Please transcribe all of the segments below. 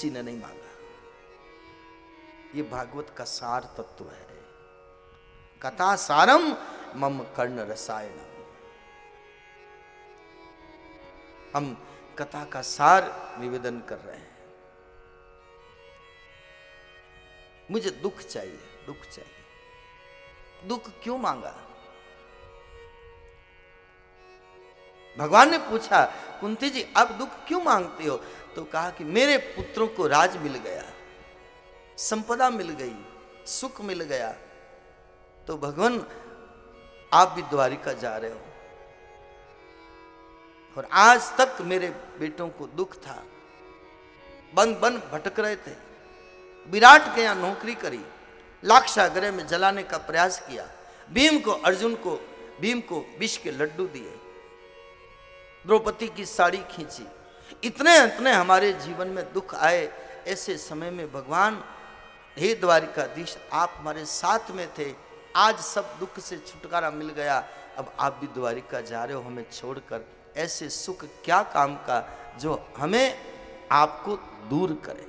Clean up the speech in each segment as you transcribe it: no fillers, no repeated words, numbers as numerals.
किसी ने नहीं मांगा। ये भागवत का सार तत्व है। कथा सारम मम कर्ण रसायनम। हम कथा का सार निवेदन कर रहे हैं। मुझे दुख चाहिए, दुख चाहिए। दुख क्यों मांगा? भगवान ने पूछा, कुंती जी आप दुख क्यों मांगते हो? तो कहा कि मेरे पुत्रों को राज मिल गया, संपदा मिल गई, सुख मिल गया। तो भगवान आप भी द्वारिका जा रहे हो और आज तक मेरे बेटों को दुख था, बन बन भटक रहे थे। विराट के यहां नौकरी करी, लाक्षागृह में जलाने का प्रयास किया, भीम को विष के लड्डू दिए, द्रौपदी की साड़ी खींची। इतने इतने हमारे जीवन में दुख आए। ऐसे समय में भगवान, हे द्वारिकाधीश आप हमारे साथ में थे, आज सब दुख से छुटकारा मिल गया, अब आप भी द्वारिका जा रहे हो हमें छोड़कर। ऐसे सुख क्या काम का जो हमें आपको दूर करे,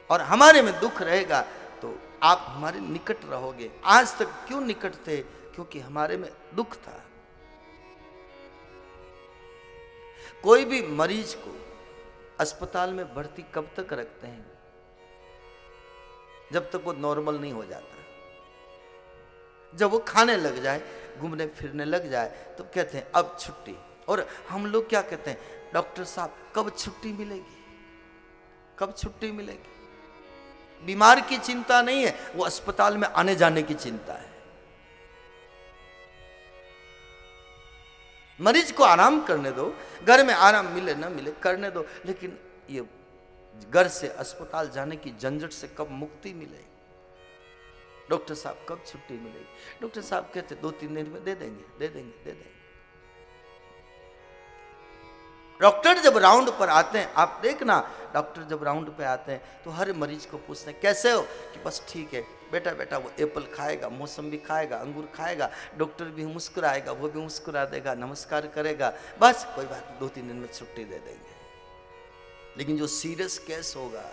और हमारे में दुख रहेगा तो आप हमारे निकट रहोगे। आज तक क्यों निकट थे? क्योंकि हमारे में दुख था। कोई भी मरीज को अस्पताल में भर्ती कब तक रखते हैं? जब तक वो नॉर्मल नहीं हो जाता। जब वो खाने लग जाए, घूमने फिरने लग जाए, तो कहते हैं अब छुट्टी। और हम लोग क्या कहते हैं, डॉक्टर साहब कब छुट्टी मिलेगी, कब छुट्टी मिलेगी? बीमार की चिंता नहीं है, वो अस्पताल में आने जाने की चिंता है। मरीज को आराम करने दो, घर में आराम मिले ना मिले करने दो, लेकिन ये घर से अस्पताल जाने की झंझट से कब मुक्ति मिलेगी? डॉक्टर साहब कब छुट्टी मिलेगी? डॉक्टर साहब कहते 2-3 दिन में दे देंगे, दे देंगे, दे देंगे। डॉक्टर जब राउंड पर आते हैं, आप देखना, डॉक्टर जब राउंड पे आते हैं तो हर मरीज को पूछते हैं कैसे हो, कि बस ठीक है बेटा, बेटा वो एप्पल खाएगा, मौसम्बी खाएगा, अंगूर खाएगा। डॉक्टर भी मुस्कुराएगा, वो भी मुस्कुरा देगा, नमस्कार करेगा, बस कोई बात नहीं, 2-3 दिन में छुट्टी दे देंगे। लेकिन जो सीरियस केस होगा,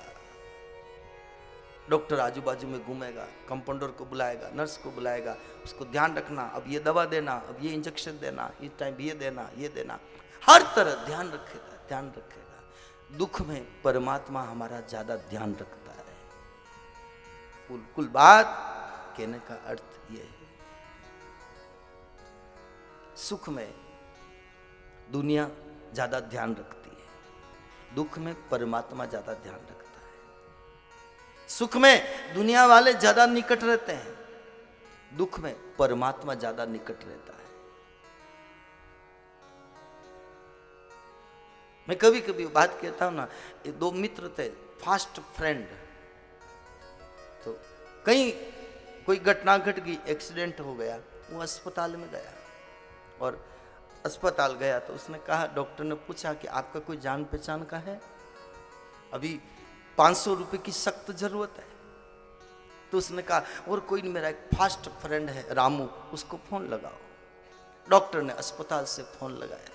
डॉक्टर आजू बाजू में घूमेगा, कंपाउंडर को बुलाएगा, नर्स को बुलाएगा, उसको ध्यान रखना, अब ये दवा देना, अब ये इंजेक्शन देना, इस टाइम ये देना, ये देना, हर तरह ध्यान रखेगा, ध्यान रखेगा। दुख में परमात्मा हमारा ज्यादा ध्यान रखता है। कुल बात कहने का अर्थ ये है, सुख में दुनिया ज्यादा ध्यान रखती है, दुख में परमात्मा ज्यादा ध्यान रखता है। सुख में दुनिया वाले ज्यादा निकट रहते हैं, दुख में परमात्मा ज्यादा निकट रहता है। मैं कभी कभी बात कहता हूं ना, ये 2 मित्र थे, फास्ट फ्रेंड। तो कहीं कोई घटना घट गई, एक्सीडेंट हो गया, वो अस्पताल में गया, और अस्पताल गया तो उसने कहा, डॉक्टर ने पूछा कि आपका कोई जान पहचान का है? अभी 500 रुपए की सख्त जरूरत है। तो उसने कहा, और कोई नहीं, मेरा एक फास्ट फ्रेंड है रामू, उसको फोन लगाओ। डॉक्टर ने अस्पताल से फोन लगाया,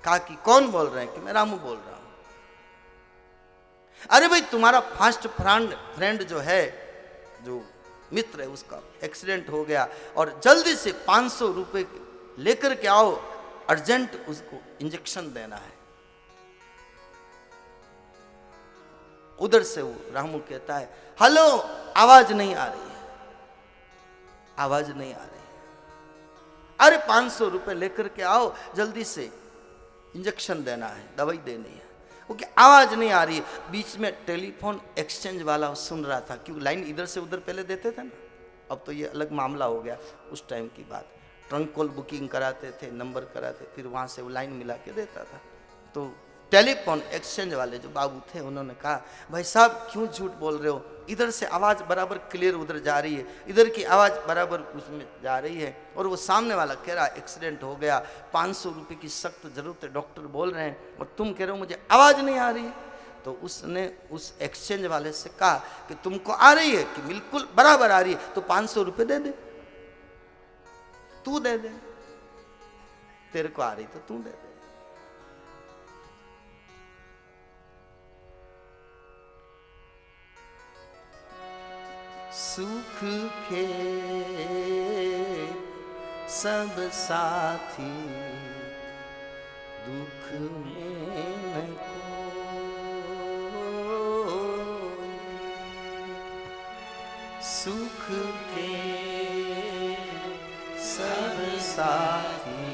कहा कि कौन बोल रहे हैं? कि मैं रामू बोल रहा हूं। अरे भाई तुम्हारा फास्ट फ्रेंड जो है, जो मित्र है, उसका एक्सीडेंट हो गया और जल्दी से 500 रुपए लेकर के आओ, अर्जेंट उसको इंजेक्शन देना है। उधर से वो रामू कहता है, हेलो, आवाज नहीं आ रही है, आवाज नहीं आ रही है। अरे 500 रुपए लेकर के आओ, जल्दी से इंजेक्शन देना है, दवाई देनी है। वो क्या आवाज नहीं आ रही है। बीच में टेलीफोन एक्सचेंज वाला सुन रहा था, क्योंकि लाइन इधर से उधर पहले देते थे ना, अब तो ये अलग मामला हो गया। उस टाइम की बात, ट्रंक कॉल बुकिंग कराते थे, नंबर कराते, फिर वहां से वो लाइन मिला के देता था। तो टेलीफोन एक्सचेंज वाले जो बाबू थे, उन्होंने कहा, भाई साहब क्यों झूठ बोल रहे हो, इधर से आवाज बराबर क्लियर उधर जा रही है, इधर की आवाज बराबर उसमें जा रही है, और वो सामने वाला कह रहा एक्सीडेंट हो गया, 500 रुपए की सख्त जरूरत है, डॉक्टर बोल रहे हैं, और तुम कह रहे हो मुझे आवाज नहीं आ रही है। तो उसने उस एक्सचेंज वाले से कहा कि तुमको आ रही है? कि बिल्कुल बराबर आ रही है। तो 500 रुपए दे दे, तू दे दे, तेरे को आ रही तो तू दे दे। सुख के सब साथी, दुख में न कोई। सुख के सब साथी,